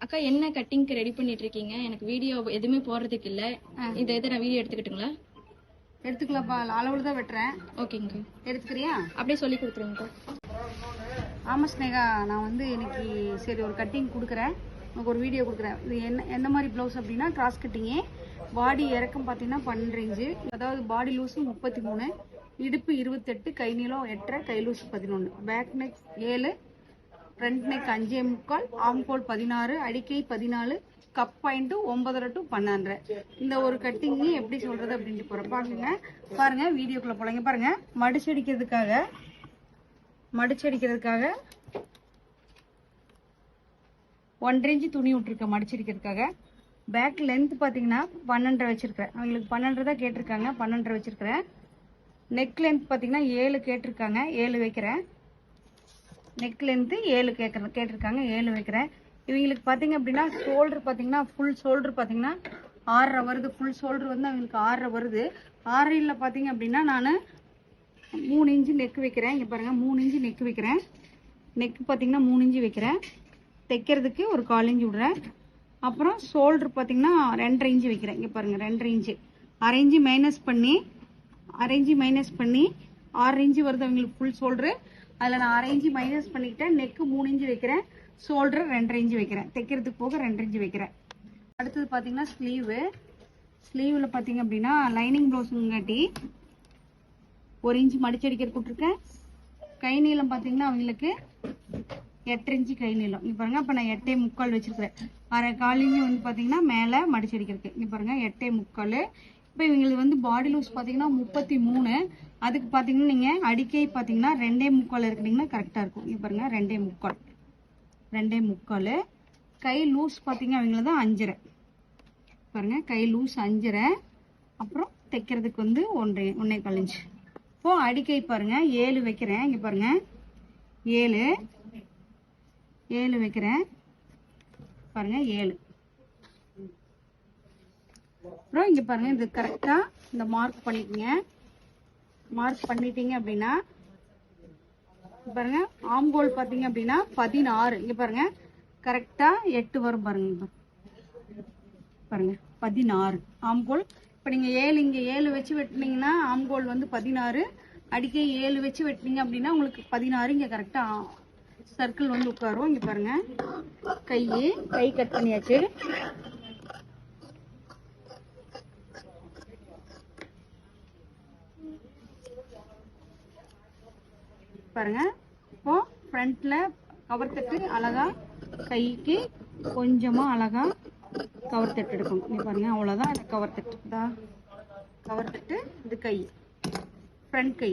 அக்கா என்ன கட்டிங்க்கு ரெடி பண்ணிட்டு இருக்கீங்க? எனக்கு வீடியோ எதுவுமே போடுறதுக்கு இல்ல. இதை நான் வீடியோ எடுத்துக்கிட்டுங்களா? எடுத்துக்கலாம்ப்பா. அளவுல தான் வெட்டுறேன். ஓகேங்க. எடுத்துக்கிறியா? அப்படியே சொல்லி கொடுத்துருங்க. ஆமா ஸ்னேகா, நான் வந்து இன்னைக்கு சரி ஒரு கட்டிங் கொடுக்குறேன், உங்களுக்கு ஒரு வீடியோ கொடுக்குறேன். இது எந்த மாதிரி ப்ளவுஸ் அப்படின்னா கிராஸ் கட்டிங்கு. பாடி இறக்கம் பார்த்தீங்கன்னா 12 இன்ச்சு, அதாவது பாடி லூஸு 33, இடுப்பு 28, கை நீளம் 8, கை loose 11, back neck 7, front neck 5.25, ஆம்கோல் 16, அடிக்கை 14, கப் பாயிண்ட் 9.5 to 12. இந்த ஒரு கட்டிங் எப்படி சொல்றது அப்படின்ட்டு போறேன். பாருங்க வீடியோக்குள்ள போலங்க. பாருங்க மடிச்சடிக்கிறதுக்காக 1 இன்ச் துணி விட்டுருக்கேன் மடிச்சடிக்கிறதுக்காக. பேக் லென்த் பார்த்தீங்கன்னா 12 வச்சிருக்கிறேன். அவங்களுக்கு 12 தான் கேட்டிருக்காங்க, 12 வச்சிருக்கிறேன். நெக் லென்த் பார்த்தீங்கன்னா 7 கேட்டிருக்காங்க, 7 வைக்கிறேன். நெக் லென்த்து 7 கேட்டிருக்காங்க, 7 வைக்கிறேன். இவங்களுக்கு பார்த்தீங்க அப்படின்னா ஷோல்டர் பார்த்தீங்கன்னா ஃபுல் ஷோல்டர் பார்த்தீங்கன்னா 6.5 வருது. ஃபுல் ஷோல்டர் வந்து அவங்களுக்கு 6.5 வருது. 6.5 பார்த்தீங்க அப்படின்னா நான் 3 இன்ச்சு நெக் வைக்கிறேன். இங்கே பாருங்கள் 3 இன்ச்சு நெக் வைக்கிறேன். நெக் பார்த்தீங்கன்னா 3 இன்ச்சு வைக்கிறேன். தைக்கிறதுக்கு ஒரு 1/4 இன்ச்சு விடுறேன். அப்புறம் ஷோல்டர் பார்த்தீங்கன்னா 2.5 இன்ச்சு வைக்கிறேன். இங்கே பாருங்கள் 2.5 இன்ச்சு, 1/2 இன்ச்சு மைனஸ் பண்ணி 6 இன்ச்சு வருது அவங்களுக்கு ஃபுல் ஷோல்டரு. அதில் நான் 1/2 இன்ச்சு மைனஸ் பண்ணிக்கிட்டேன். நெக்கு 3 இன்ச்சு வைக்கிறேன், ஷோல்டர் 2.5 இன்ச்சு வைக்கிறேன். தைக்கிறதுக்கு போக 2 இன்ச்சு வைக்கிறேன். அடுத்தது பார்த்தீங்கன்னா ஸ்லீவில் பார்த்தீங்க அப்படின்னா லைனிங் ப்ளவுஸுங்காட்டி 1 இன்ச்சு மடிச்சடிக்கிற கொடுத்துருக்கேன். கை நீளம் பார்த்தீங்கன்னா அவங்களுக்கு 8 இன்ச்சு கை நீளம். இங்கே பாருங்க, அப்போ நான் 8.25 வச்சிருக்கிறேன். 1/4 இன்ச்சு வந்து பார்த்தீங்கன்னா மேலே மடிச்சடிக்கிறதுக்கு. இங்கே பாருங்க 8.25. இப்போ இவங்களுக்கு வந்து பாடி லூஸ் பார்த்தீங்கன்னா 33. அதுக்கு பார்த்தீங்கன்னா நீங்கள் அடிக்கை பார்த்தீங்கன்னா 2.25 இருக்கிறீங்கன்னா கரெக்டாக இருக்கும். இங்கே பாருங்க 2.25. கை லூஸ் பார்த்தீங்க அவங்கள தான் 5.5 பாருங்க. கை லூஸ் 5.5. அப்புறம் தைக்கிறதுக்கு வந்து 1.25 இன்ச்சு. இப்போ அடிக்கை பாருங்க 7 வைக்கிறேன். இங்கே பாருங்க 7 வைக்கிறேன். பாருங்க 7. அப்புறம் இங்கே பாருங்க இது கரெக்டாக இந்த மார்க் பண்ணிக்கோங்க. மார்க் பண்ணிட்டீங்க அப்படின்னா பாருங்க ஆம்கோல் பார்த்தீங்க அப்படின்னா 16. இங்கே பாருங்க கரெக்டாக 8 வரும் பாருங்க. பாருங்க 16 ஆம்கோல். இப்போ நீங்கள் 7 இங்கே 7 வச்சு வெட்டினீங்கன்னா ஆம்கோல் வந்து 16. அடிக்கை 7 வச்சு வெட்டினீங்க அப்படின்னா உங்களுக்கு 16 இங்கே கரெக்டாக சர்க்கிள் வந்து உட்காரும். இங்கே பாருங்க கை கட் பண்ணியாச்சு. பாருங்க இப்போ ஃப்ரண்ட்ல கவர் தட்டு அழகா கைக்கு கொஞ்சமா அழகா கவர் தட்டு எடுக்கணும். இங்க பாருங்க அவ்வளவுதான். இந்த கவர் தட்டு இது கை, ஃப்ரண்ட் கை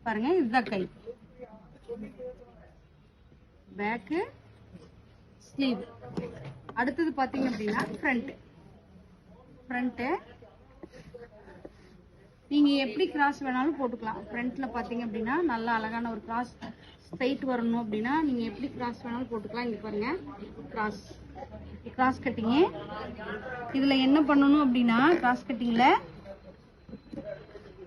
பாருங்க. இதுதான் கை. Bag sleeve. அடுத்தது பாத்தீங்க அப்படின்னா ஃப்ரண்ட் நீங்க எப்படி கிராஸ் வேணாலும் போட்டுக்கலாம். ஃப்ரண்ட்ல பாத்தீங்க அப்படின்னா நல்லா அழகான ஒரு கிராஸ் ஸ்ட்ரைட் வரணும் அப்படின்னா நீங்க எப்படி கிராஸ் வேணாலும் போட்டுக்கலாம். இங்க பாருங்க கிராஸ் கட்டிங். இதுல என்ன பண்ணணும் அப்படின்னா கிராஸ் கட்டிங்ல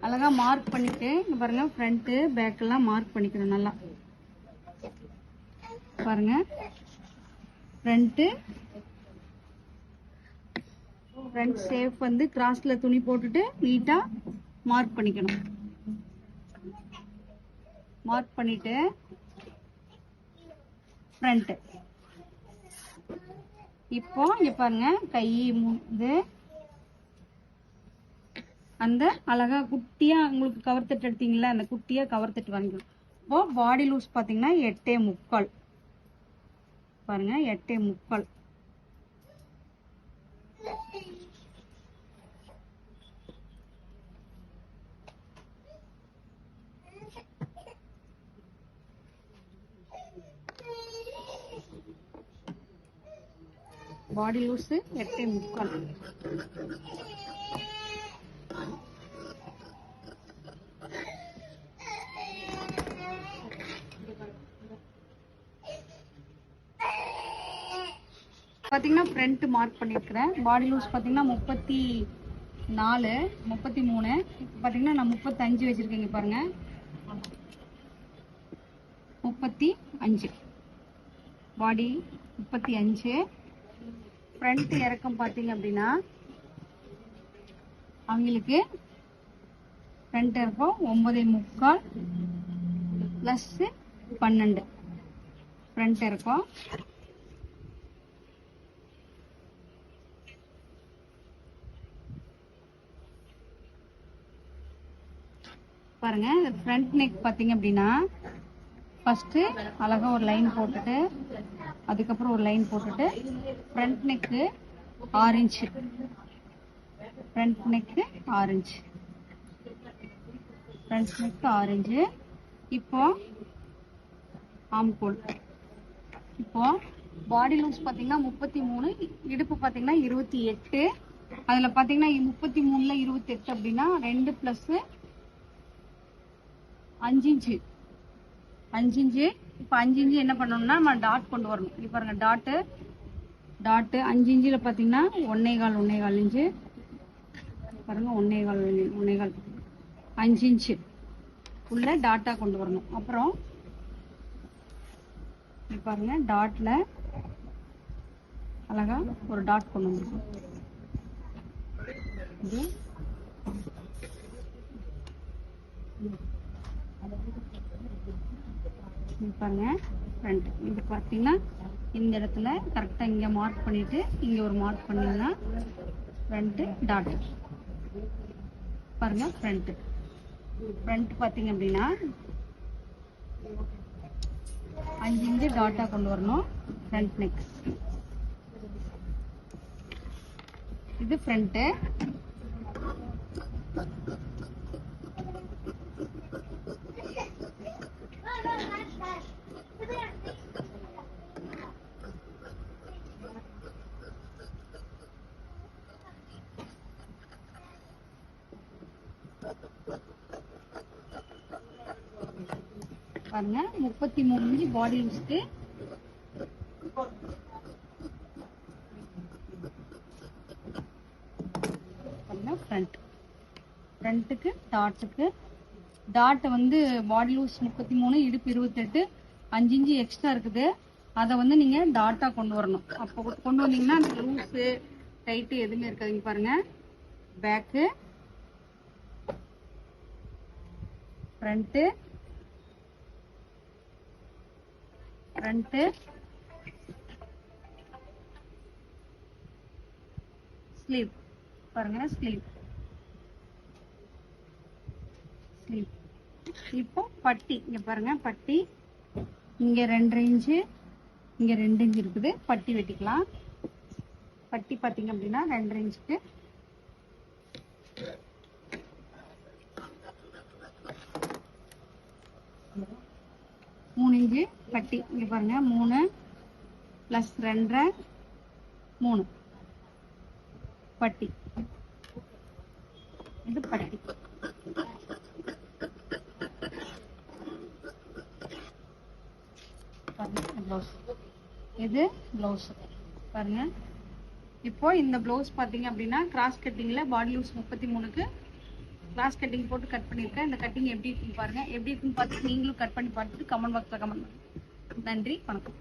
அழகா மார்க் பண்ணிட்டு இங்க பாருங்க ஃப்ரண்ட் பேக் எல்லாம் மார்க் பண்ணிக்கணும் நல்லா. பாருங்க ஃப்ரண்ட் ஷேப் வந்து கிராஸ்ல துணி போட்டுட்டு நீட்டா மார்க் பண்ணிக்கணும். மார்க் பண்ணிட்டு ஃப்ரண்ட். இப்போ இங்க பாருங்க கை இது அந்த அழகா குட்டியா உங்களுக்கு கவர் தட்டு எடுத்தீங்களா, அந்த குட்டியா கவர் தட்டு வாங்கிக்கணும். இப்போ பாடி லூஸ் பாத்தீங்கன்னா 8.25 பாருங்க 8.25. Body loose 8.25. பாத்தீங்கன்னா ஃப்ரண்ட் மார்க் பண்ணிருக்கிறேன். பாடி லூஸ் பாத்தீங்கன்னா 34, 33. பாத்தீங்கன்னா நான் 35 வச்சிருக்கேங்க பாருங்க. 35 பாடி 35. ஃப்ரண்ட் இறக்கம் பார்த்தீங்க அப்படின்னா அவங்களுக்கு ஃப்ரண்ட் இறக்கம் 9.25 ப்ளஸ் 12 ஃப்ரண்ட் இறக்கம். பாருங்க ஃப்ரண்ட் நெக் பார்த்தீங்க அப்படின்னா ஃபர்ஸ்ட் அழகா ஒரு லைன் போட்டுட்டு அதுக்கப்புறம் ஒரு லைன் போட்டுட்டு front neck 6 inch, front neck 6 inch, front neck 6 inch. இப்போ ஆம்கோல். இப்போ பாடி லூஸ் பார்த்தீங்கன்னா 33, இடுப்பு பார்த்தீங்கன்னா 28. அதுல பார்த்தீங்கன்னா 33ல 28 அப்படின்னா 2 + 5 இன்ச்சு, 5 இன்ச்சு. இப்போ 5 இன்ச்சு என்ன பண்ணணும்னா நம்ம டாட் கொண்டு வரணும். இப்போ பாருங்க டாட்டு 5 இன்ச்சில் பார்த்தீங்கன்னா 1.25 இன்ச்சு பாருங்க, 1.25 5 இன்ச்சு உள்ள டாட்டா கொண்டு வரணும். அப்புறம் பாருங்க டாட்ல அழகா ஒரு டாட் கொண்டு வந்துருக்கோம். இது பாருங்க ஃப்ரண்ட். இது பார்த்தீங்கன்னா இந்த இடத்துல கரெக்டாக இங்கே மார்க் பண்ணிட்டு இங்கே ஒரு மார்க் பண்ணீங்கன்னா ஃப்ரண்ட்டு டாட். பாருங்க ஃப்ரண்ட் பார்த்தீங்க அப்படின்னா 5 இன்ச்சு டாட்டா கொண்டு வரணும். ஃப்ரண்ட் நெக் இது ஃப்ரண்ட்டு. பாருங்க 33 இன்ச்சு பாடி லூஸ்க்கு ஃப்ரண்ட்டுக்கு டாட்டுக்கு டாட் வந்து பாடி லூஸ் 33, இடுப்பு 28, 5 இன்ச்சு எக்ஸ்ட்ரா இருக்குது. அதை வந்து நீங்க டாட்டா கொண்டு வரணும். அப்போ கொண்டு வந்தீங்கன்னா அந்த லூஸு டைட்டு எதுவுமே இருக்காதுங்க. பாருங்க பேக்கு ஃப்ரண்ட்டு ஸ்லீவ். பாருங்க ஸ்லீவ். இப்போ பட்டி இங்க பாருங்க, பட்டி இங்க 2.5 இன்ச்சு, இங்க 2 இன்ச்சு இருக்குது. பட்டி வெட்டிக்கலாம். பட்டி பாத்தீங்க அப்படின்னா 2.5 இன்ச்சுக்கு 3 இன்ச்சு பட்டி. இங்க பாருங்க 3 + 2.5 3 பட்டி. இது பட்டி. ப்ளவுஸ். இது ப்ளவுஸ். பாருங்க இப்போ இந்த ப்ளவுஸ் பாத்தீங்க அப்படின்னா கிராஸ் கட்டிங்ல பாடி லூஸ் 33க்கு கிராஸ் கட்டிங் போட்டு கட் பண்ணியிருக்கேன். இந்த கட்டிங் எப்படி இருக்குன்னு பாருங்க. எப்படி இருக்குன்னு பார்த்துட்டு நீங்களும் கட் பண்ணி பார்த்துட்டு கமெண்ட் பாக்ஸ்ல கமெண்ட் பண்ணுங்க. நன்றி, வணக்கம்.